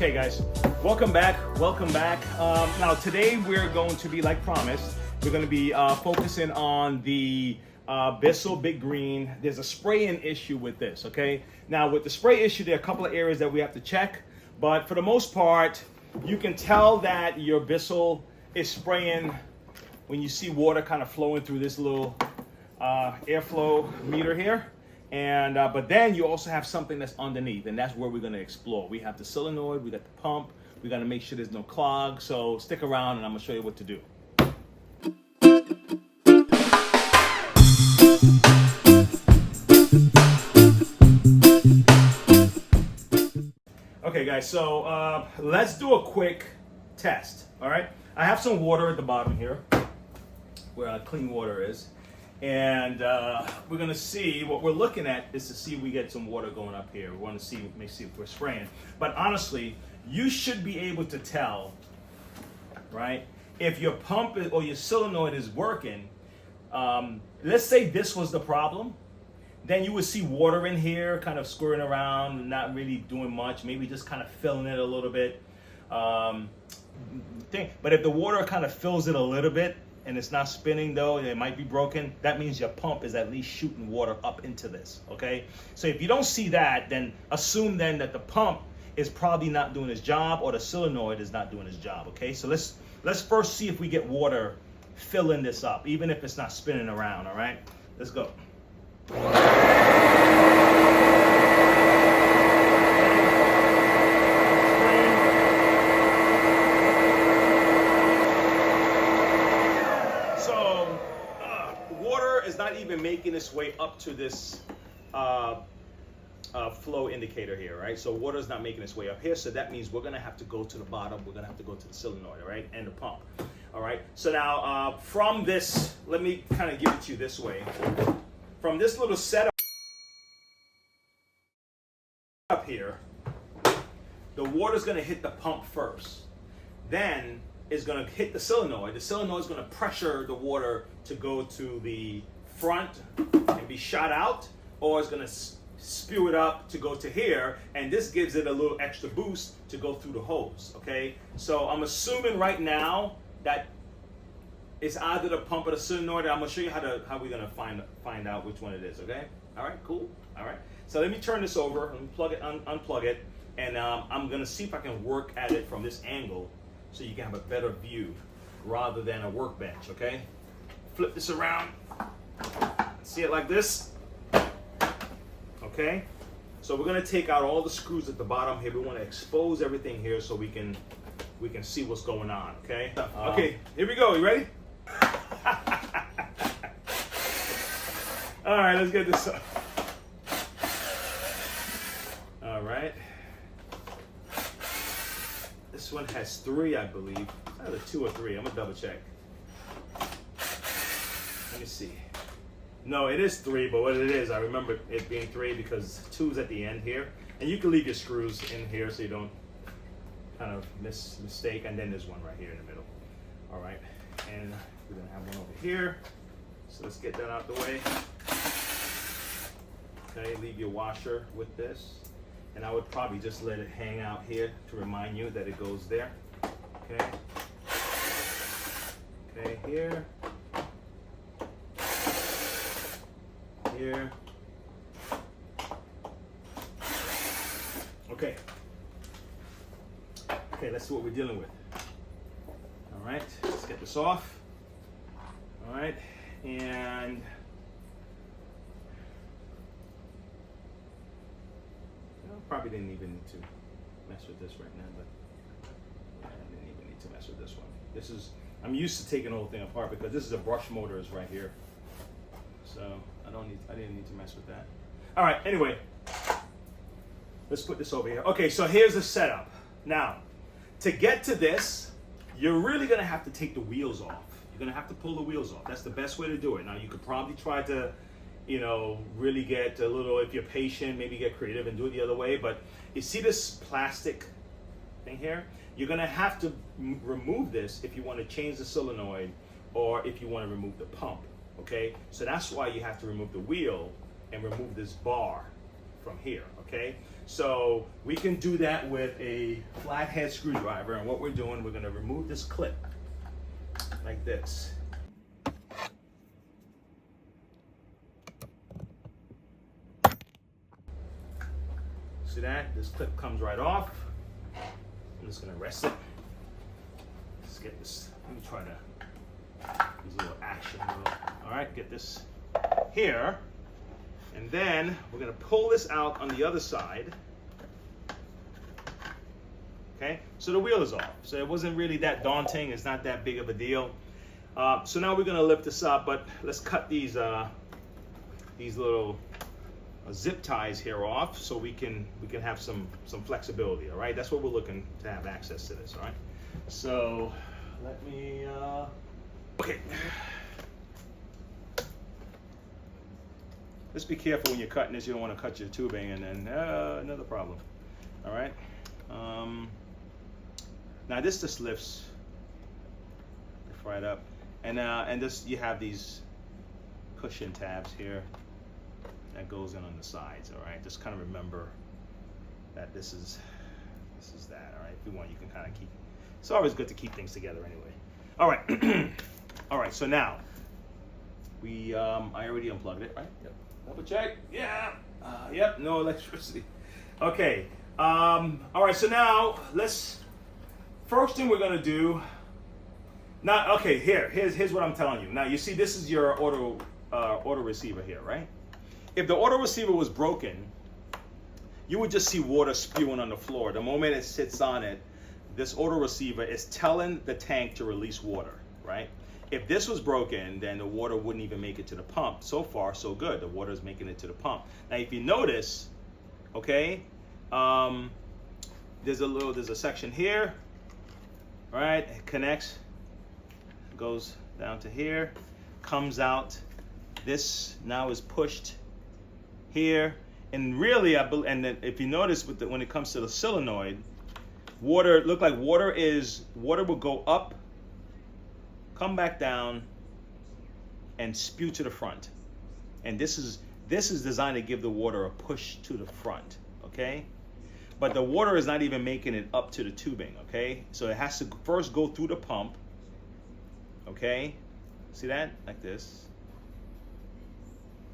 Okay guys, welcome back. Now today we're going to be, like promised, we're going to be focusing on the Bissell Big Green. There's a spray-in issue with this, okay? Now with the spray issue, there are a couple of areas that we have to check, but for the most part, you can tell that your Bissell is spraying when you see water kind of flowing through this little airflow meter here. And but then you also have something that's underneath, and that's where we're going to explore. We have the solenoid, we got the pump, we got to make sure there's no clog. So stick around and I'm going to show you what to do. Okay guys, so let's do a quick test. All right, I have some water at the bottom here where clean water is. And we're gonna see, what we're looking at is to see if we get some water going up here. We wanna see if we're spraying. But honestly, you should be able to tell, right? If your pump or your solenoid is working, let's say this was the problem, then you would see water in here kind of squirting around, not really doing much, maybe just kind of filling it a little bit. But if the water kind of fills it a little bit, and it's not spinning though, it might be broken, that means your pump is at least shooting water up into this, okay? So if you don't see that, then assume then that the pump is probably not doing its job or the solenoid is not doing its job, okay? So let's first see if we get water filling this up, even if it's not spinning around, all right? Let's go. Is not even making its way up to this flow indicator here, right? So water is not making its way up here, so that means we're gonna have to go to the bottom, we're gonna have to go to the solenoid, all right, and the pump, all right? So now from this, let me kind of give it to you this way. From this little setup up here, the water's gonna hit the pump first. Then is going to hit the solenoid. The solenoid is going to pressure the water to go to the front and be shot out, or it's going to spew it up to go to here, and this gives it a little extra boost to go through the hose, okay? So I'm assuming right now that it's either the pump or the solenoid. I'm going to show you how we're going to find out which one it is, okay? All right, cool. All right. So let me turn this over, let me plug it, unplug it, and I'm going to see if I can work at it from this angle, so you can have a better view rather than a workbench, okay? Flip this around, see it like this, okay? So we're gonna take out all the screws at the bottom here. We wanna expose everything here so we can see what's going on, okay? Okay, here we go, you ready? All right, let's get this up. All right. This one has 3, I believe. It's either 2 or 3. I'm gonna double check. Let me see. No, it is 3, but what it is, I remember it being 3 because 2 is at the end here. And you can leave your screws in here so you don't kind of mistake. And then there's one right here in the middle. All right, and we're gonna have one over here. So let's get that out the way. Okay, leave your washer with this. And I would probably just let it hang out here to remind you that it goes there. Okay. Okay, here. Here. Okay. Okay, let's see what we're dealing with. All right, let's get this off. All right, and probably didn't even need to mess with this right now, but yeah, I didn't even need to mess with this one. This is, I'm used to taking the whole thing apart because this is a brush motor is right here. So I didn't need to mess with that. All right, anyway, let's put this over here. Okay, so here's the setup. Now, to get to this, you're really gonna have to take the wheels off. You're gonna have to pull the wheels off. That's the best way to do it. Now you could probably try to, you know, really get a little, if you're patient, maybe get creative and do it the other way. But you see this plastic thing here? You're gonna have to remove this if you want to change the solenoid or if you want to remove the pump, okay? So that's why you have to remove the wheel and remove this bar. from here, okay? So we can do that with a flathead screwdriver, and what we're doing, we're gonna remove this clip like this. See that? This clip comes right off. I'm just gonna rest it. Let's get this, let me try to use a little action. All right, get this here. And then we're gonna pull this out on the other side. Okay, so the wheel is off. So it wasn't really that daunting. It's not that big of a deal. So now we're gonna lift this up, but let's cut these little zip ties here off so we can have some flexibility. All right, that's what we're looking to have access to this. All right, so let me okay. Just be careful when you're cutting this. You don't want to cut your tubing and then another problem. All right. Now this just lifts right up, and this, you have these cushion tabs here that goes in on the sides. All right. Just kind of remember that this is that. All right. If you want, you can kind of keep. It's always good to keep things together anyway. All right. All right. So now we I already unplugged it, right? Yep. Double check. Yeah. Yep. No electricity. Okay. All right. So now first thing we're gonna do. Now, okay. Here's what I'm telling you. Now you see, this is your auto receiver here, right? If the auto receiver was broken, you would just see water spewing on the floor. The moment it sits on it, this auto receiver is telling the tank to release water, right? If this was broken, then the water wouldn't even make it to the pump. So far, so good. The water is making it to the pump. Now, if you notice, okay, there's a section here, right? It connects, goes down to here, comes out. This now is pushed here, and really, and then if you notice when it comes to the solenoid, water will go up, come back down, and spew to the front. And this is designed to give the water a push to the front, okay? But the water is not even making it up to the tubing, okay? So it has to first go through the pump, okay? See that? Like this,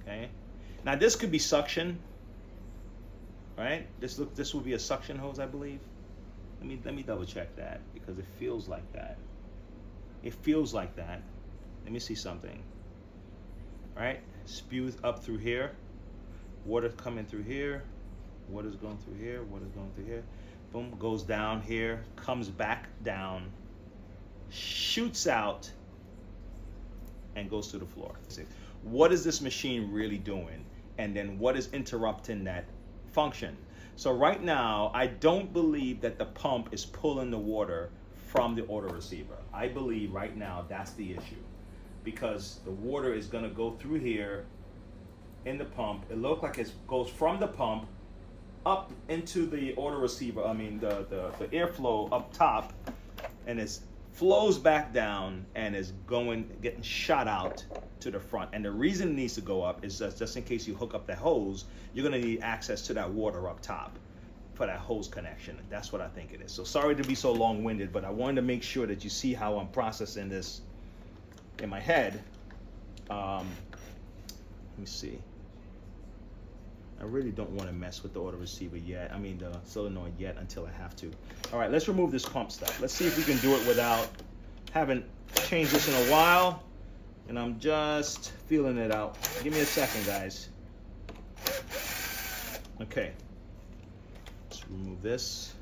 okay? Now this could be suction, right? This will be a suction hose, I believe. Let me double check that, because it feels like that. It feels like that. Let me see something. Right? Spews up through here. Water coming through here. Water's going through here. Water's going through here. Boom, goes down here, comes back down, shoots out, and goes to the floor. What is this machine really doing? And then what is interrupting that function? So right now, I don't believe that the pump is pulling the water from the auto receiver. I believe right now that's the issue, because the water is gonna go through here in the pump. It looks like it goes from the pump up into the auto receiver, the airflow up top, and it flows back down and is getting shot out to the front. And the reason it needs to go up is just in case you hook up that hose, you're gonna need access to that water up top for that hose connection. That's what I think it is. So sorry to be so long-winded, but I wanted to make sure that you see how I'm processing this in my head. Let me see. I really don't want to mess with the auto receiver yet. The solenoid yet, until I have to. All right, let's remove this pump stuff. Let's see if we can do it without having changed this in a while. And I'm just feeling it out. Give me a second, guys. Okay. Let's remove this.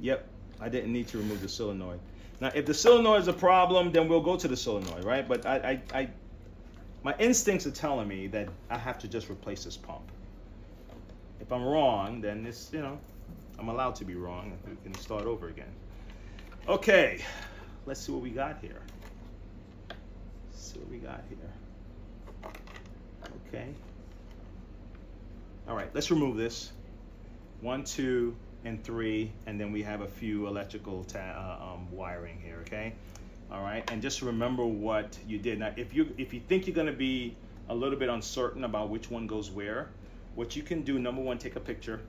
Yep, I didn't need to remove the solenoid. Now, if the solenoid is a problem, then we'll go to the solenoid, right? But my instincts are telling me that I have to just replace this pump. If I'm wrong, then it's, I'm allowed to be wrong. We can start over again. Okay, let's see what we got here. Okay. All right, let's remove this. 1, 2, and 3, and then we have a few electrical wiring here, okay? All right, and just remember what you did. Now, if you think you're gonna be a little bit uncertain about which one goes where, what you can do, number one, take a picture,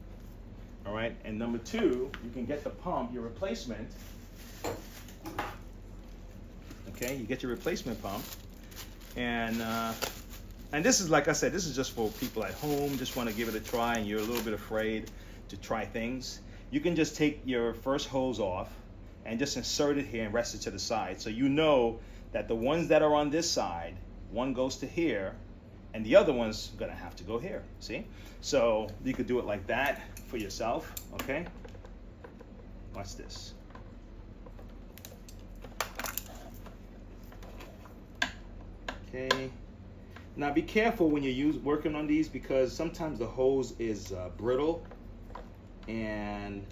all right? And number two, you can get the pump, your replacement, okay? You get your replacement pump, and this is, like I said, this is just for people at home, just want to give it a try, and you're a little bit afraid to try things. You can just take your first hose off and just insert it here and rest it to the side. So you know that the ones that are on this side, one goes to here, and the other one's gonna have to go here, see? So you could do it like that for yourself, okay? Watch this. Okay. Now be careful when you're working on these, because sometimes the hose is brittle, and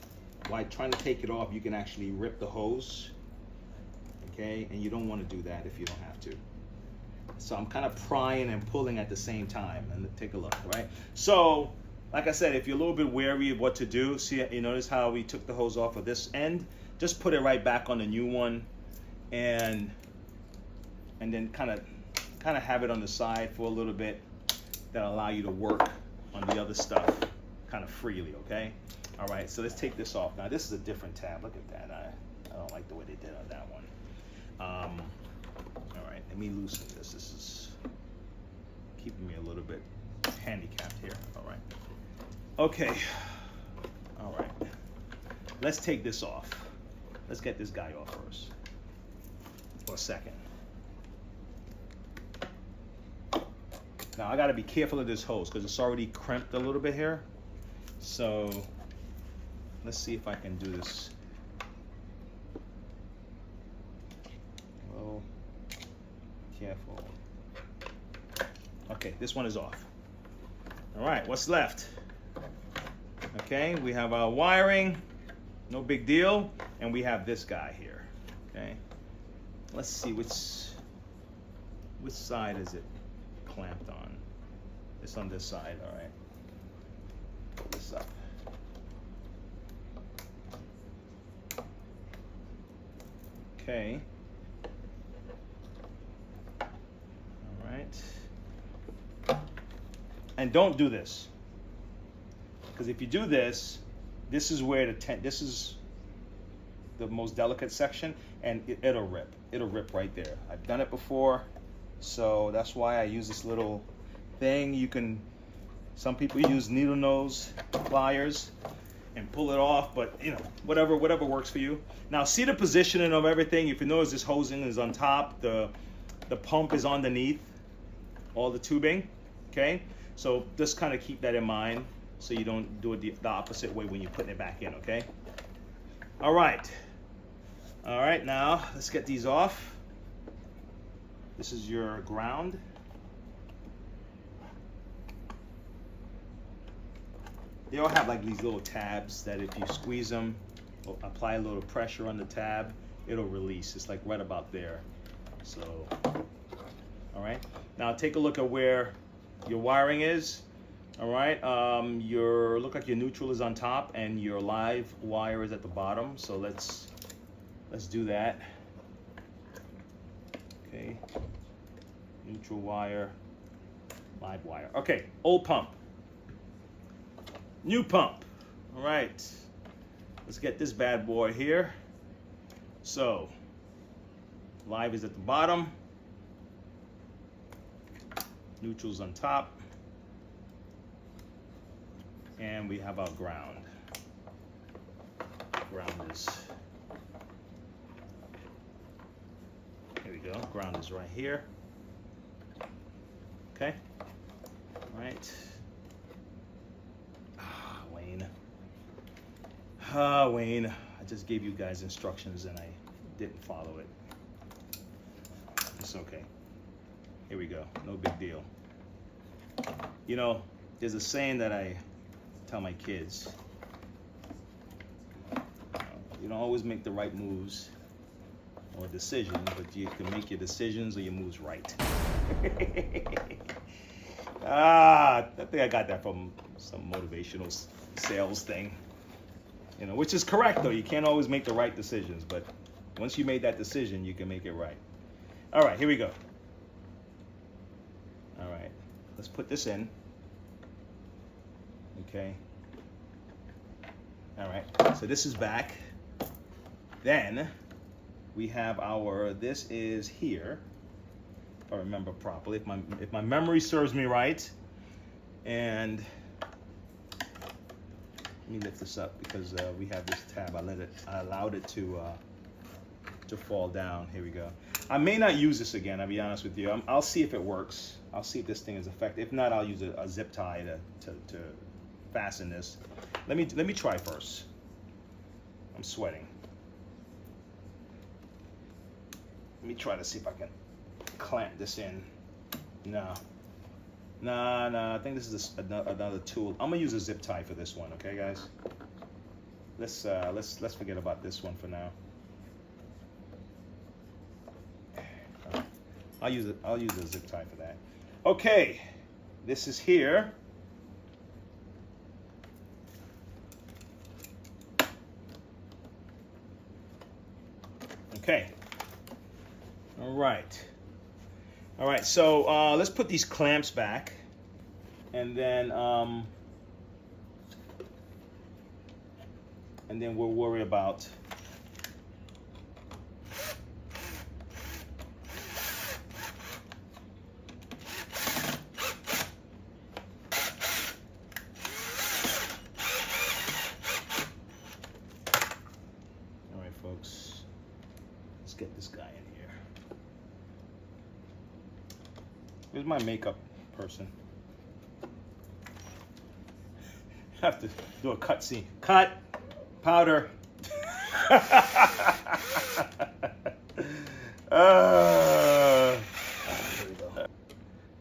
while trying to take it off, you can actually rip the hose, okay? And you don't want to do that if you don't have to. So I'm kind of prying and pulling at the same time, and take a look, right? So, like I said, if you're a little bit wary of what to do, see, you notice how we took the hose off of this end? Just put it right back on the new one, and then kind of have it on the side for a little bit. That'll allow you to work on the other stuff kind of freely, okay? All right, so let's take this off. Now this is a different tab. Look at that. I don't like the way they did on that one. All right, let me loosen this. This is keeping me a little bit handicapped here. All right. Okay. All right. Let's take this off. Let's get this guy off first for a second. Now I got to be careful of this hose because it's already crimped a little bit here. So let's see if I can do this. Well, careful. Okay, this one is off. All right, what's left? Okay, we have our wiring, no big deal, and we have this guy here. Okay, let's see which side is it clamped on. It's on this side. All right, pull this up. Okay. All right. And don't do this, because if you do this, this is where this is the most delicate section, and it'll rip. It'll rip right there. I've done it before, so that's why I use this little thing. You can, some people use needle nose pliers and pull it off, but you know, whatever works for you. Now see the positioning of everything. If you notice, this hosing is on top, the pump is underneath all the tubing, okay? So just kind of keep that in mind so you don't do it the opposite way when you're putting it back in, okay? All right, now let's get these off. This is your ground. They all have like these little tabs that if you squeeze them, or apply a little pressure on the tab, it'll release. It's like right about there. So, all right. Now take a look at where your wiring is. All right. Look like your neutral is on top and your live wire is at the bottom. So let's do that. Okay. Neutral wire, live wire. Okay. Old pump. New pump. All right, let's get this bad boy here. So, live is at the bottom, neutral's on top, and we have our ground. Ground is, here we go, ground is right here. Okay, all right. Wayne, I just gave you guys instructions and I didn't follow it. It's okay. Here we go. No big deal. You know, there's a saying that I tell my kids. You don't always make the right moves or decisions, but you can make your decisions or your moves right. I think I got that from some motivational sales thing. You know, which is correct though. You can't always make the right decisions, but once you made that decision, you can make it right. All right, here we go. All right. let's put this in. Okay. All right, so this is back. Then we have our, this is here, if I remember properly, if my memory serves me right. And let me lift this up because we have this tab. I allowed it to fall down. Here we go. I may not use this again, I'll be honest with you. I'll see if it works. I'll see if this thing is effective. If not, I'll use a zip tie to fasten this. Let me try first. I'm sweating. Let me try to see if I can clamp this in. No. I think this is another tool. I'm gonna use a zip tie for this one, okay, guys? Let's forget about this one for now. I'll use a zip tie for that. Okay, this is here. Okay. All right. So let's put these clamps back, and then we'll worry about folks. Let's get this guy in here. Here's my makeup person. Have to do a cut scene. Cut. Powder. I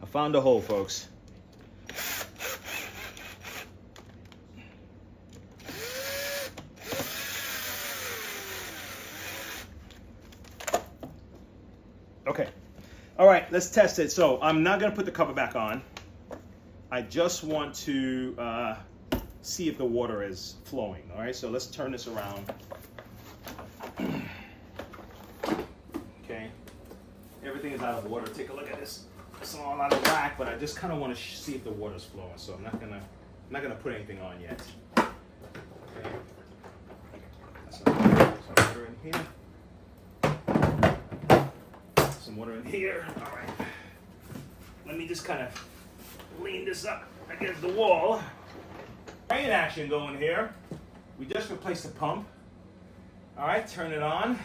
found a hole, folks. Okay. All right, let's test it. So I'm not going to put the cover back on. I just want to see if the water is flowing. All right, so let's turn this around. Okay. Everything is out of water. Take a look at this. It's all out of whack, but I just kind of want to see if the water's flowing. So I'm not gonna put anything on yet. Okay. Some water in here. Some water in here. All right. Let me just kind of lean this up against the wall. Rain action going here. We just replaced the pump. All right, turn it on.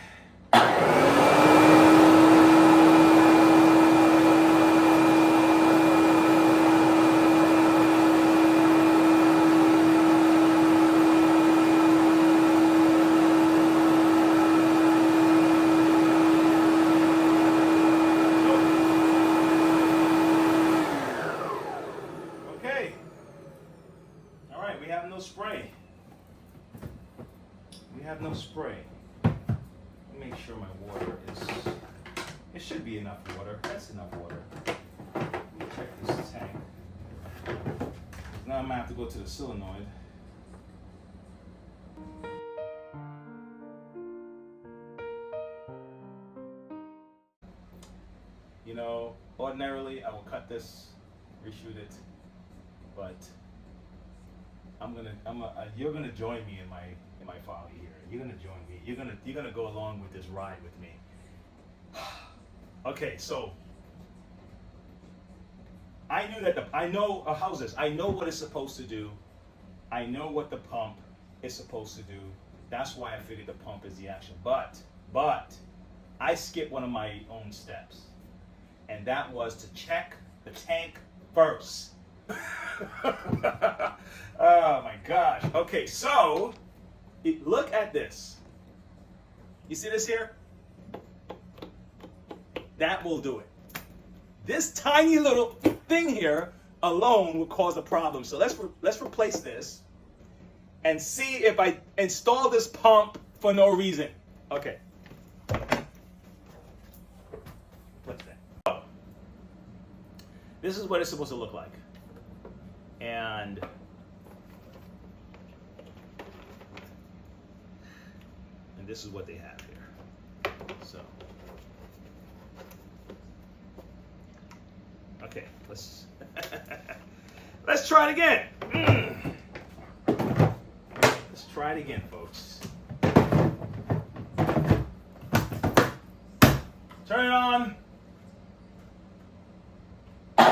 Spray. We have no spray. Make sure my water is, it should be enough water. That's enough water. Let me check this tank. Now I'm gonna have to go to the solenoid. You know, ordinarily I will cut this, reshoot it, but you're gonna join me in my folly here. You're gonna join me. You're gonna go along with this ride with me. Okay, so I knew that I know how's this? I know what it's supposed to do. I know what the pump is supposed to do. That's why I figured the pump is the action. But I skipped one of my own steps, and that was to check the tank first. Oh my gosh. Okay, so look at this. You see this here? That will do it. This tiny little thing here alone will cause a problem. So let's replace this and see if I install this pump for no reason. Okay. What's that? Oh. This is what it's supposed to look like. And this is what they have here. So, okay, let's Let's try it again. Let's try it again, folks. Turn it on. Come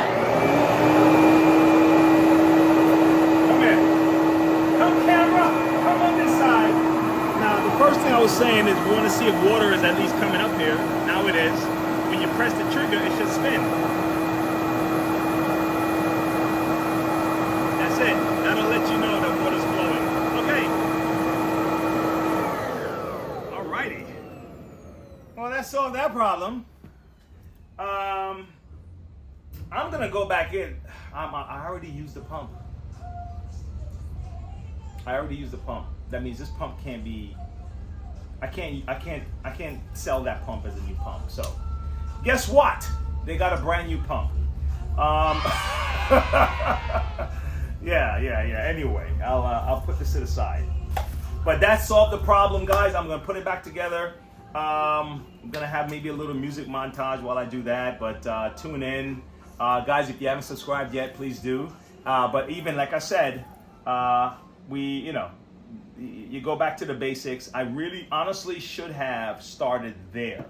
here. Come, camera. Come on this side. Now, the first thing I was saying is we want to see if water is at least coming up here. Now it is. When you press the trigger, it should spin. That's it. That'll let you know that water's flowing. Okay. Alrighty. Well, that solved that problem. I'm gonna go back in. I already used the pump. That means this pump can't be. I can't sell that pump as a new pump. So, guess what? They got a brand new pump. Yeah. Anyway, I'll put this to the side. But that solved the problem, guys. I'm gonna put it back together. I'm gonna have maybe a little music montage while I do that. But tune in, guys. If you haven't subscribed yet, please do. But even like I said, you go back to the basics. I really, honestly, should have started there.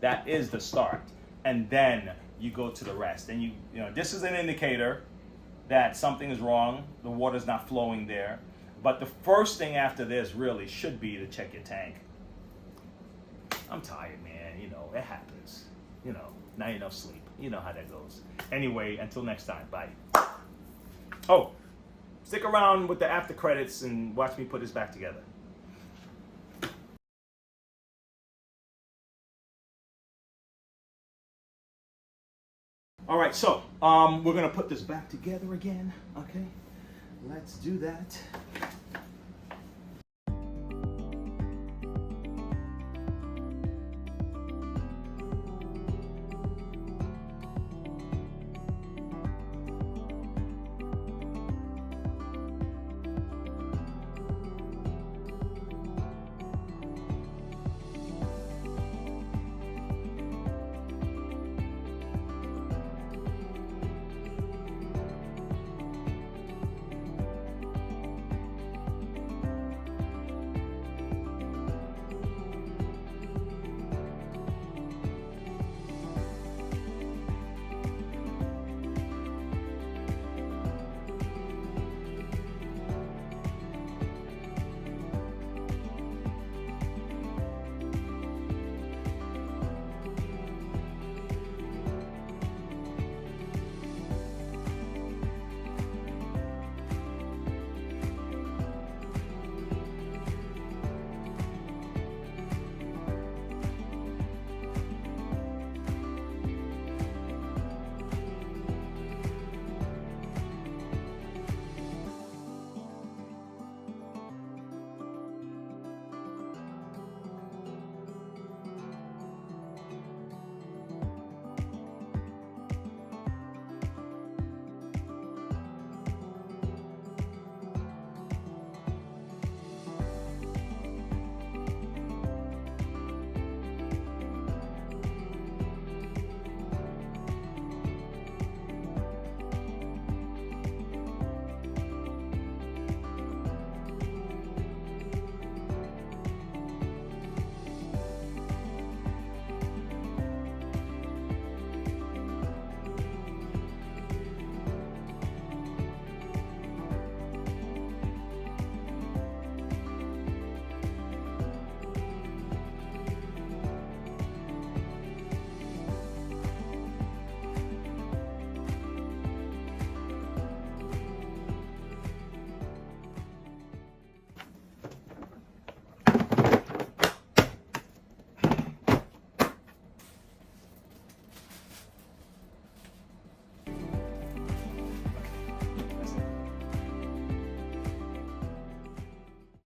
That is the start, and then you go to the rest. And you know, this is an indicator that something is wrong. The water's not flowing there. But the first thing after this really should be to check your tank. I'm tired, man. You know, it happens. You know, not enough sleep. You know how that goes. Anyway, until next time. Bye. Oh, stick around with the after credits and watch me put this back together. All right, so we're gonna put this back together again. Okay, let's do that.